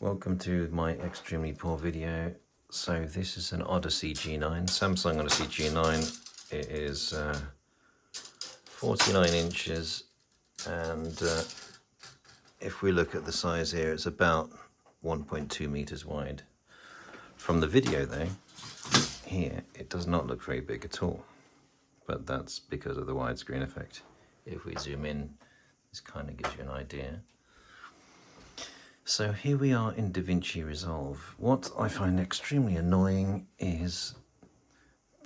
welcome to my extremely poor video. So this is an Odyssey G9, Samsung Odyssey G9. It is 49 inches and if we look at the size here, it's about 1.2 meters wide. From the video though, here it does not look very big at all, but that's because of the widescreen effect. If we zoom in, this kind of gives you an idea. So here we are in DaVinci Resolve. What I find extremely annoying is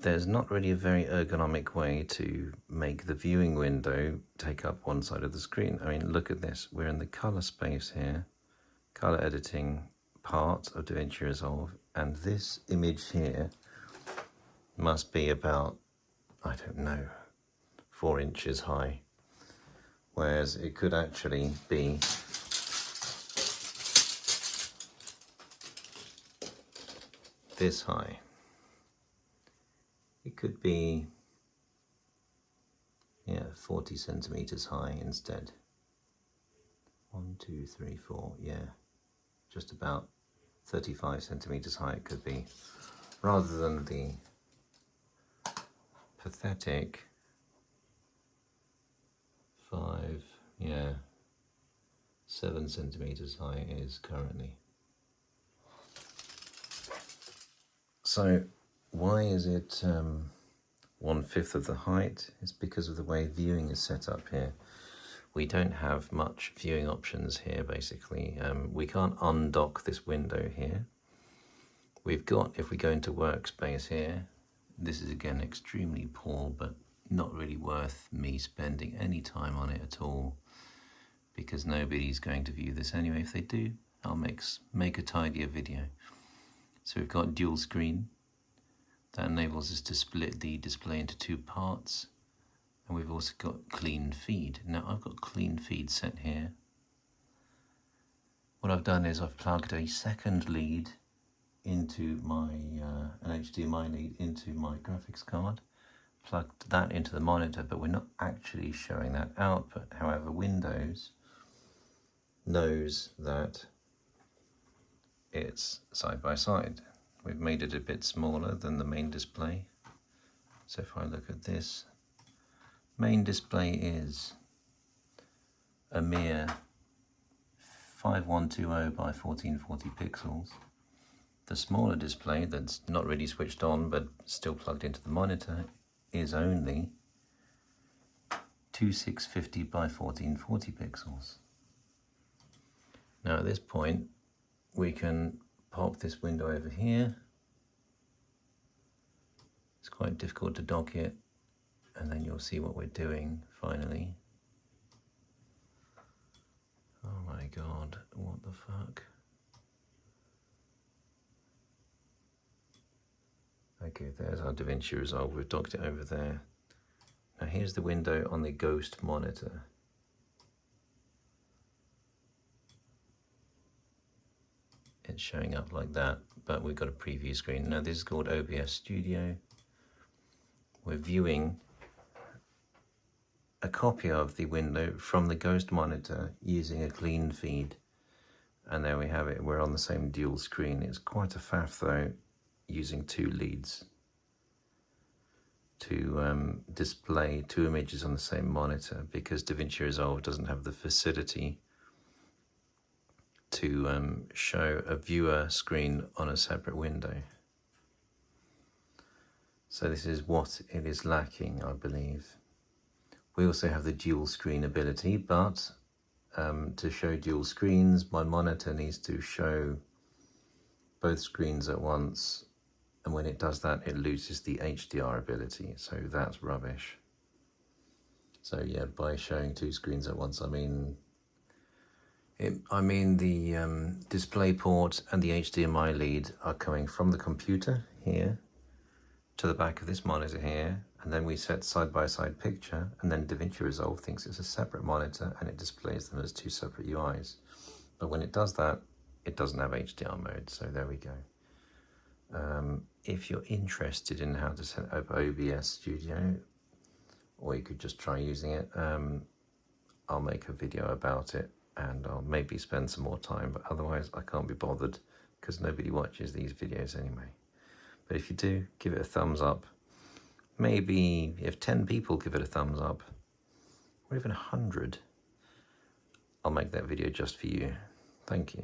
there's not really a very ergonomic way to make the viewing window take up one side of the screen. I mean, look at this. We're in the color space here, color editing part of DaVinci Resolve, and this image here must be about, I don't know, 4 inches high, whereas it could actually be this high. It could be 40 centimeters high instead. 1, 2, 3, 4, just about 35 centimeters high it could be, rather than the pathetic 7 centimeters high it is currently. So why is it 1/5 of the height? It's because of the way viewing is set up here. We don't have much viewing options here basically. We can't undock this window here. We've got, if we go into workspace here, this is again extremely poor, but not really worth me spending any time on it at all, because nobody's going to view this anyway. If they do, I'll make a tidier video. So we've got dual screen. That enables us to split the display into 2 parts. And we've also got clean feed. Now I've got clean feed set here. What I've done is I've plugged a second lead into my, an HDMI lead into my graphics card. Plugged that into the monitor, but we're not actually showing that output. However, Windows knows that it's side by side. We've made it a bit smaller than the main display. So if I look at this, main display is a mere 5120 by 1440 pixels. The smaller display that's not really switched on but still plugged into the monitor is only 2650 by 1440 pixels. Now at this point, we can pop this window over here. It's quite difficult to dock it, and then you'll see what we're doing finally. Oh my god, what the fuck? Okay, there's our DaVinci Resolve. We've docked it over there. Now here's the window on the Ghost monitor. It's showing up like that, but we've got a preview screen. Now this is called OBS Studio. We're viewing a copy of the window from the Ghost monitor using a clean feed. And there we have it. We're on the same dual screen. It's quite a faff though, using 2 leads to display 2 images on the same monitor, because DaVinci Resolve doesn't have the facility to show a viewer screen on a separate window. So this is what it is lacking, I believe. We also have the dual screen ability, but to show dual screens, my monitor needs to show both screens at once, and when it does that, it loses the HDR ability, so that's rubbish. So yeah, by showing 2 screens at once, I mean the display port and the HDMI lead are coming from the computer here to the back of this monitor here, and then we set side-by-side picture, and then DaVinci Resolve thinks it's a separate monitor and it displays them as 2 separate UIs. But when it does that, it doesn't have HDR mode, so there we go. If you're interested in how to set up OBS Studio, or you could just try using it, I'll make a video about it and I'll maybe spend some more time, but otherwise I can't be bothered because nobody watches these videos anyway. But if you do, give it a thumbs up. Maybe if 10 people give it a thumbs up, or even 100, I'll make that video just for you. Thank you.